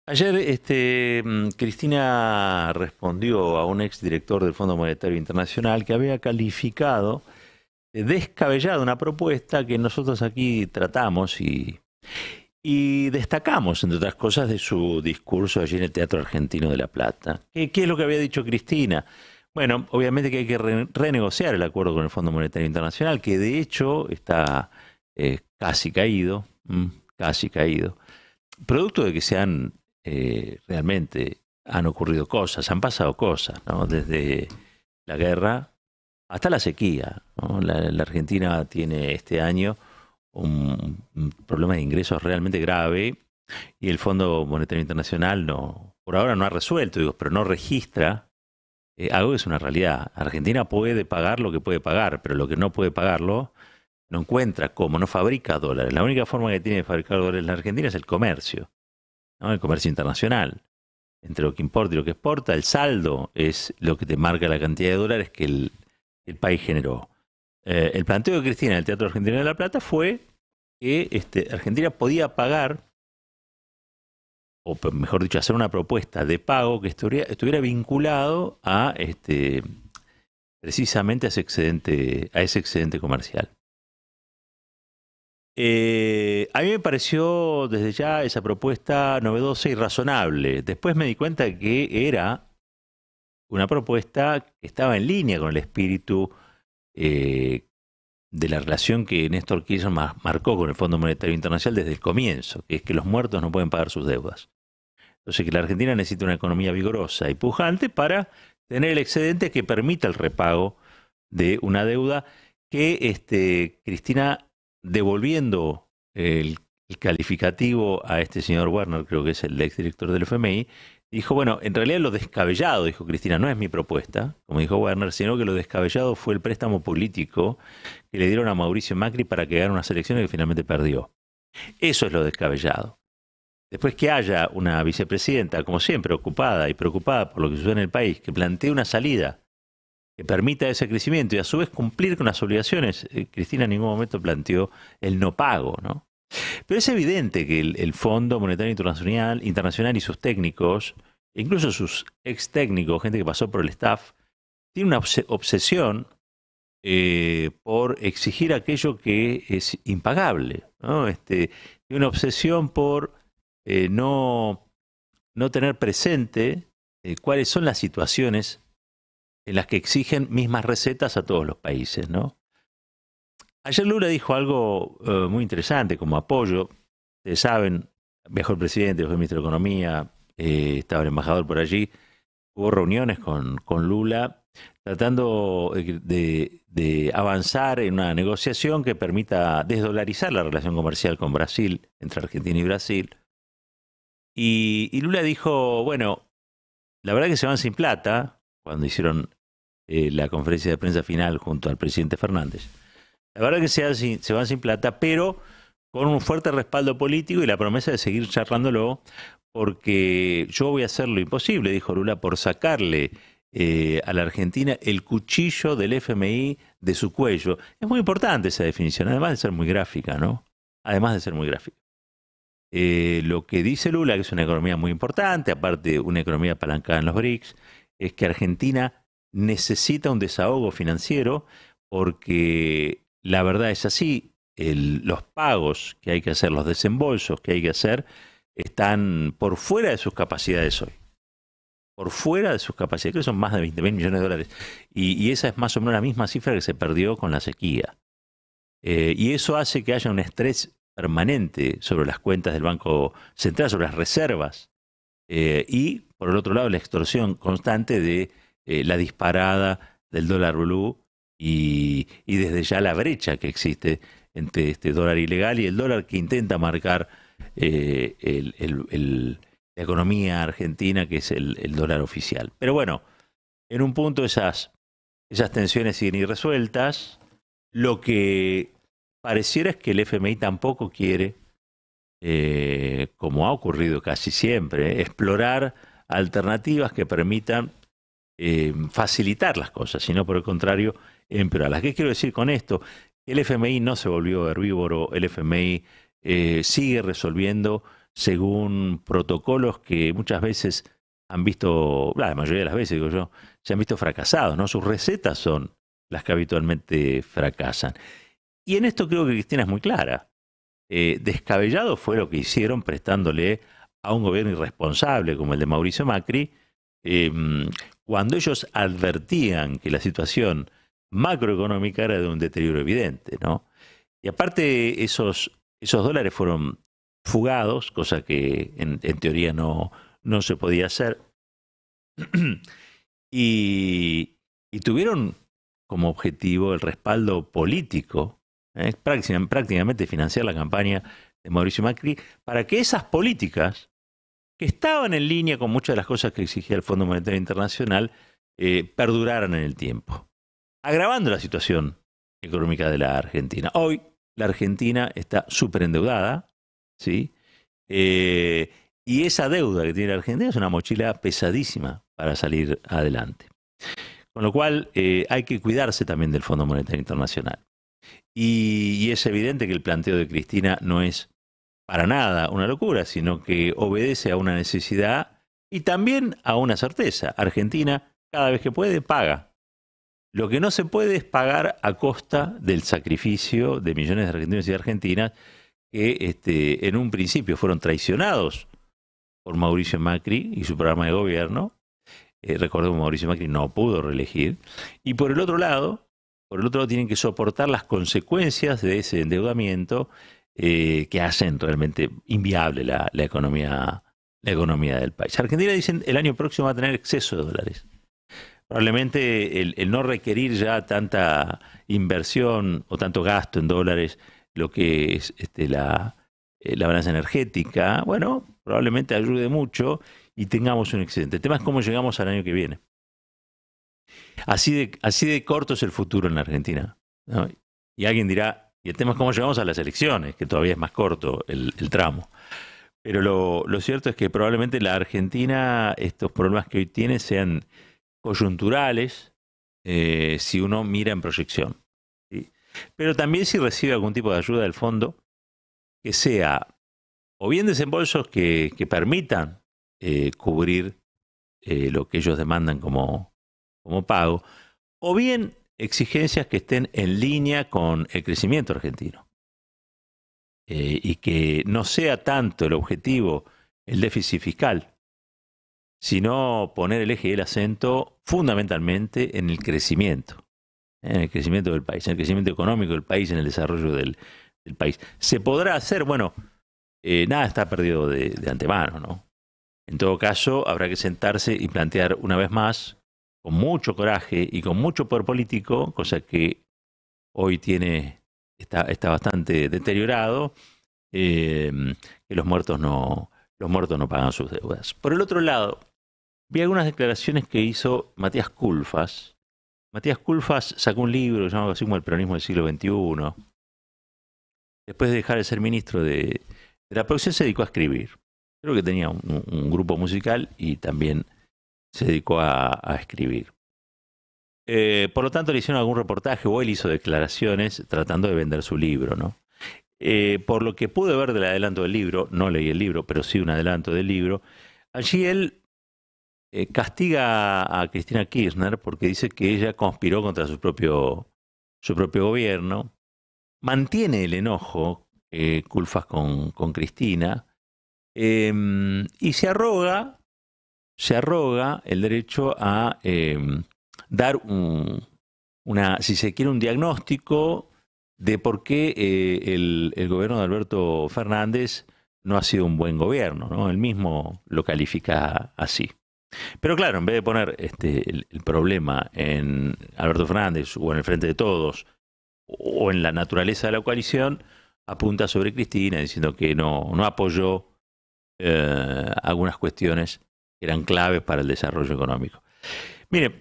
Ayer Cristina respondió a un exdirector del Fondo Monetario Internacional que había calificado de descabellada una propuesta que nosotros aquí tratamos y destacamos, entre otras cosas, de su discurso allí en el Teatro Argentino de La Plata. ¿Qué es lo que había dicho Cristina? Bueno, obviamente que hay que renegociar el acuerdo con el Fondo Monetario Internacional, que de hecho está casi caído, casi caído, producto de que se han realmente han ocurrido cosas, han pasado cosas, ¿no? Desde la guerra hasta la sequía, ¿no? La Argentina tiene este año un problema de ingresos realmente grave y el Fondo Monetario Internacional no, por ahora no ha resuelto, digo, pero no registra algo que es una realidad. Argentina puede pagar lo que puede pagar, pero lo que no puede pagarlo no encuentra cómo, no fabrica dólares. La única forma que tiene de fabricar dólares en la Argentina es el comercio, ¿no? El comercio internacional. Entre lo que importa y lo que exporta, el saldo es lo que te marca la cantidad de dólares que el país generó. El planteo de Cristina en el Teatro Argentino de La Plata fue que Argentina podía pagar, o mejor dicho, hacer una propuesta de pago que estuviera vinculado a precisamente a ese excedente comercial. A mí me pareció desde ya esa propuesta novedosa y razonable. Después me di cuenta que era una propuesta que estaba en línea con el espíritu eh, de la relación que Néstor Kirchner marcó con el Fondo Monetario Internacional desde el comienzo, que es que los muertos no pueden pagar sus deudas. Entonces que la Argentina necesita una economía vigorosa y pujante para tener el excedente que permita el repago de una deuda que Cristina, devolviendo el calificativo a este señor Werner, creo que es el exdirector del FMI, dijo, bueno, en realidad lo descabellado, dijo Cristina, no es mi propuesta, como dijo Werner, sino que lo descabellado fue el préstamo político que le dieron a Mauricio Macri para que gane unas elecciones que finalmente perdió. Eso es lo descabellado. Después que haya una vicepresidenta, como siempre, ocupada y preocupada por lo que sucede en el país, que plantee una salida que permita ese crecimiento y a su vez cumplir con las obligaciones, Cristina en ningún momento planteó el no pago, ¿no? Pero es evidente que el Fondo Monetario Internacional y sus técnicos, incluso sus ex técnicos, gente que pasó por el staff, tiene una obsesión por exigir aquello que es impagable, ¿no? Tiene una obsesión por no, no tener presente cuáles son las situaciones en las que exigen mismas recetas a todos los países, ¿no? Ayer Lula dijo algo muy interesante como apoyo. Ustedes saben, viajó el presidente, viajó el ministro de Economía, estaba el embajador por allí. Hubo reuniones con Lula tratando de avanzar en una negociación que permita desdolarizar la relación comercial con Brasil, entre Argentina y Brasil. Y Lula dijo, bueno, la verdad que se van sin plata, cuando hicieron la conferencia de prensa final junto al presidente Fernández. La verdad que se van sin plata, pero con un fuerte respaldo político y la promesa de seguir charlándolo, porque yo voy a hacer lo imposible, dijo Lula, por sacarle a la Argentina el cuchillo del FMI de su cuello. Es muy importante esa definición, además de ser muy gráfica, ¿no? Además de ser muy gráfica. Lo que dice Lula, que es una economía muy importante, aparte una economía apalancada en los BRICS, es que Argentina necesita un desahogo financiero porque la verdad es así, los pagos que hay que hacer, los desembolsos que hay que hacer, están por fuera de sus capacidades hoy. Por fuera de sus capacidades, que son más de 20.000 millones de dólares. Y esa es más o menos la misma cifra que se perdió con la sequía. Y eso hace que haya un estrés permanente sobre las cuentas del Banco Central, sobre las reservas. Y, por el otro lado, la extorsión constante de la disparada del dólar blue y desde ya la brecha que existe entre este dólar ilegal y el dólar que intenta marcar la economía argentina, que es el dólar oficial. Pero bueno, en un punto esas tensiones siguen irresueltas. Lo que pareciera es que el FMI tampoco quiere, como ha ocurrido casi siempre, explorar alternativas que permitan facilitar las cosas, sino por el contrario, empeorarlas. ¿Qué quiero decir con esto? El FMI no se volvió herbívoro, el FMI sigue resolviendo según protocolos que muchas veces han visto, la mayoría de las veces, digo yo, se han visto fracasados, ¿no? Sus recetas son las que habitualmente fracasan. Y en esto creo que Cristina es muy clara. Descabellado fue lo que hicieron prestándole a un gobierno irresponsable como el de Mauricio Macri, eh, cuando ellos advertían que la situación macroeconómica era de un deterioro evidente, ¿no? Y aparte esos dólares fueron fugados, cosa que en teoría no se podía hacer, y tuvieron como objetivo el respaldo político, prácticamente financiar la campaña de Mauricio Macri, para que esas políticas, que estaban en línea con muchas de las cosas que exigía el Fondo Monetario Internacional, perduraran en el tiempo, agravando la situación económica de la Argentina. Hoy la Argentina está súper endeudada, ¿sí? Y esa deuda que tiene la Argentina es una mochila pesadísima para salir adelante. Con lo cual hay que cuidarse también del Fondo Monetario Internacional. Y es evidente que el planteo de Cristina no es para nada una locura, sino que obedece a una necesidad y también a una certeza. Argentina, cada vez que puede, paga. Lo que no se puede es pagar a costa del sacrificio de millones de argentinos y argentinas que en un principio fueron traicionados por Mauricio Macri y su programa de gobierno. Recordemos que Mauricio Macri no pudo reelegir. Y por el otro lado tienen que soportar las consecuencias de ese endeudamiento que hacen realmente inviable la economía del país. Argentina, dicen, el año próximo va a tener exceso de dólares. Probablemente el no requerir ya tanta inversión o tanto gasto en dólares, lo que es la balanza energética, bueno, probablemente ayude mucho y tengamos un excedente. El tema es cómo llegamos al año que viene. Así de corto es el futuro en la Argentina, ¿no? Y alguien dirá, y el tema es cómo llegamos a las elecciones, que todavía es más corto el tramo. Pero lo cierto es que probablemente la Argentina, estos problemas que hoy tiene sean coyunturales, si uno mira en proyección, ¿sí? Pero también si recibe algún tipo de ayuda del fondo, que sea o bien desembolsos que permitan cubrir lo que ellos demandan como pago, o bien exigencias que estén en línea con el crecimiento argentino. Y que no sea tanto el objetivo el déficit fiscal, sino poner el eje y el acento fundamentalmente en el crecimiento del país, en el crecimiento económico del país, en el desarrollo del país. ¿Se podrá hacer? Bueno, nada está perdido de antemano, ¿no? En todo caso, habrá que sentarse y plantear una vez más, con mucho coraje y con mucho poder político, cosa que hoy está bastante deteriorado, que los muertos no pagan sus deudas. Por el otro lado, vi algunas declaraciones que hizo Matías Culfas. Matías Culfas sacó un libro llamado así como El peronismo del siglo XXI. Después de dejar de ser ministro de la producción, se dedicó a escribir. Creo que tenía un grupo musical y también se dedicó a escribir. Por lo tanto, le hicieron algún reportaje o él hizo declaraciones tratando de vender su libro, ¿no? Por lo que pude ver del adelanto del libro, no leí el libro, pero sí un adelanto del libro, allí él castiga a Cristina Kirchner porque dice que ella conspiró contra su propio gobierno, mantiene el enojo Culfas con Cristina, y se arroga el derecho a dar si se quiere, un diagnóstico de por qué el gobierno de Alberto Fernández no ha sido un buen gobierno, ¿no? Él mismo lo califica así. Pero claro, en vez de poner el problema en Alberto Fernández o en el Frente de Todos o en la naturaleza de la coalición, apunta sobre Cristina diciendo que no apoyó algunas cuestiones que eran claves para el desarrollo económico. Mire,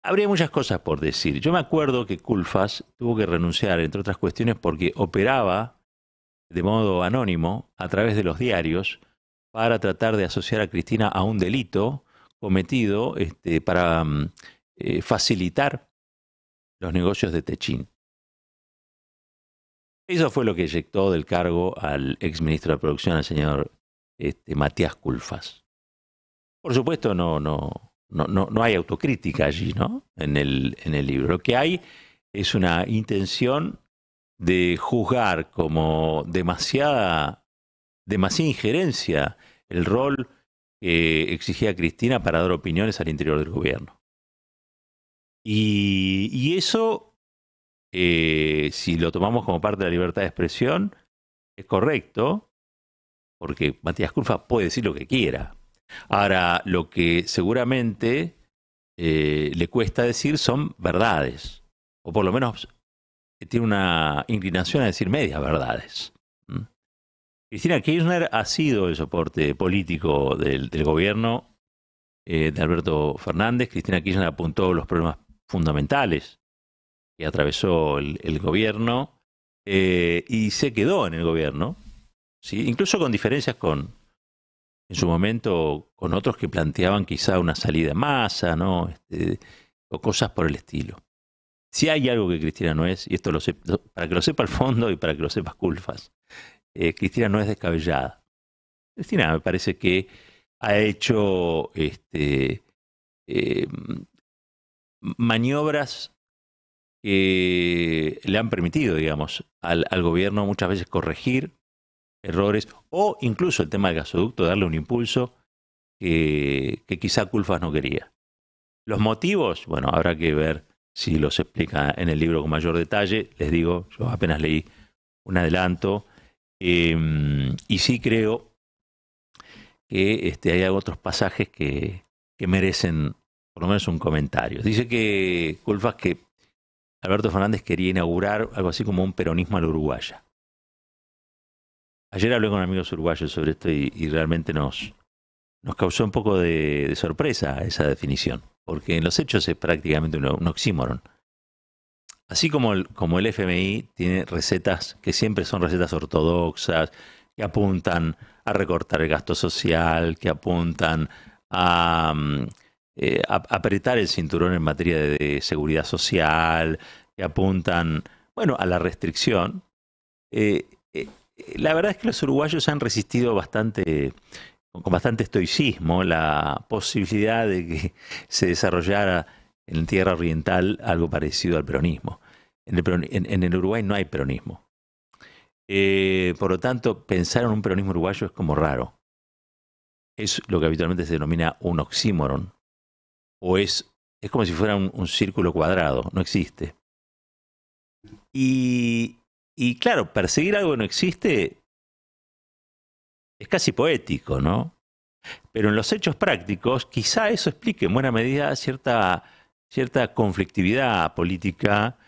habría muchas cosas por decir. Yo me acuerdo que Culfas tuvo que renunciar, entre otras cuestiones, porque operaba de modo anónimo a través de los diarios para tratar de asociar a Cristina a un delito cometido para facilitar los negocios de Techín. Eso fue lo que eyectó del cargo al exministro de Producción, al señor Matías Culfas. Por supuesto, no hay autocrítica allí, ¿no? En el libro. Lo que hay es una intención de juzgar como demasiada injerencia el rol que exigía Cristina para dar opiniones al interior del gobierno. Y eso, si lo tomamos como parte de la libertad de expresión, es correcto, porque Matías Culfas puede decir lo que quiera. Ahora, lo que seguramente le cuesta decir son verdades, o por lo menos tiene una inclinación a decir medias verdades. Cristina Kirchner ha sido el soporte político del gobierno de Alberto Fernández. Cristina Kirchner apuntó los problemas fundamentales que atravesó el gobierno y se quedó en el gobierno, ¿sí? Incluso con diferencias en su momento con otros que planteaban quizá una salida en masa, ¿no? O cosas por el estilo. Si hay algo que Cristina no es, y esto para que lo sepa el fondo y para que lo sepa Culfas, Cristina no es descabellada. Cristina me parece que ha hecho maniobras que le han permitido, digamos, al gobierno muchas veces corregir errores, o incluso el tema del gasoducto, darle un impulso que quizá Culfas no quería. Los motivos, bueno, habrá que ver si los explica en el libro con mayor detalle. Les digo, yo apenas leí un adelanto, y sí creo que hay otros pasajes que merecen por lo menos un comentario. Dice que Culfas que Alberto Fernández quería inaugurar algo así como un peronismo a la uruguaya. Ayer hablé con amigos uruguayos sobre esto y realmente nos causó un poco de sorpresa esa definición, porque en los hechos es prácticamente un oxímoron. Así como el FMI tiene recetas que siempre son recetas ortodoxas, que apuntan a recortar el gasto social, que apuntan a apretar el cinturón en materia de seguridad social, que apuntan, bueno, a la restricción. La verdad es que los uruguayos han resistido con bastante estoicismo la posibilidad de que se desarrollara en tierra oriental algo parecido al peronismo. En el Uruguay no hay peronismo. Por lo tanto, pensar en un peronismo uruguayo es como raro. Es lo que habitualmente se denomina un oxímoron. O es como si fuera un círculo cuadrado, no existe. Y claro, perseguir algo que no existe es casi poético, ¿no? Pero en los hechos prácticos, quizá eso explique en buena medida cierta conflictividad política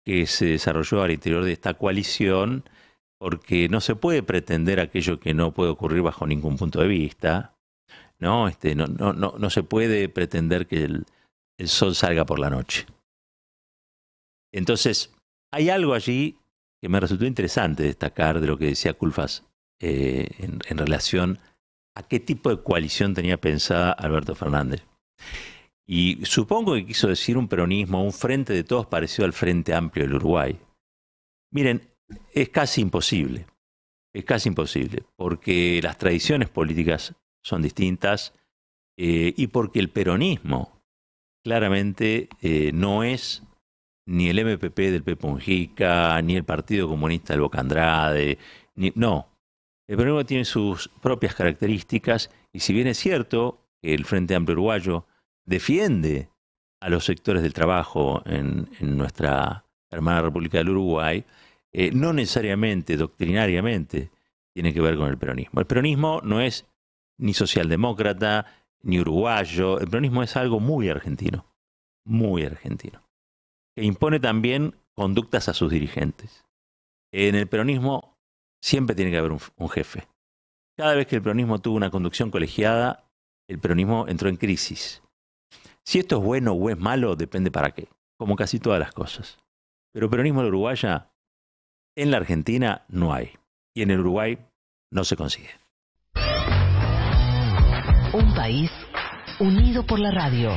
que se desarrolló al interior de esta coalición, porque no se puede pretender aquello que no puede ocurrir bajo ningún punto de vista, ¿no? No se puede pretender que el sol salga por la noche. Entonces, hay algo allí que me resultó interesante destacar de lo que decía Culfas en relación a qué tipo de coalición tenía pensada Alberto Fernández. Y supongo que quiso decir un peronismo, un frente de todos parecido al Frente Amplio del Uruguay. Miren, es casi imposible, porque las tradiciones políticas son distintas y porque el peronismo claramente no es ni el MPP del Pepe Mujica, ni el Partido Comunista del Boca Andrade, no. El peronismo tiene sus propias características y si bien es cierto que el Frente Amplio Uruguayo defiende a los sectores del trabajo en nuestra hermana República del Uruguay, no necesariamente, doctrinariamente, tiene que ver con el peronismo. El peronismo no es ni socialdemócrata, ni uruguayo. El peronismo es algo muy argentino, que impone también conductas a sus dirigentes. En el peronismo siempre tiene que haber un jefe. Cada vez que el peronismo tuvo una conducción colegiada, el peronismo entró en crisis. Si esto es bueno o es malo, depende para qué, como casi todas las cosas. Pero peronismo en Uruguaya, en la Argentina no hay. Y en el Uruguay no se consigue. Un país unido por la radio.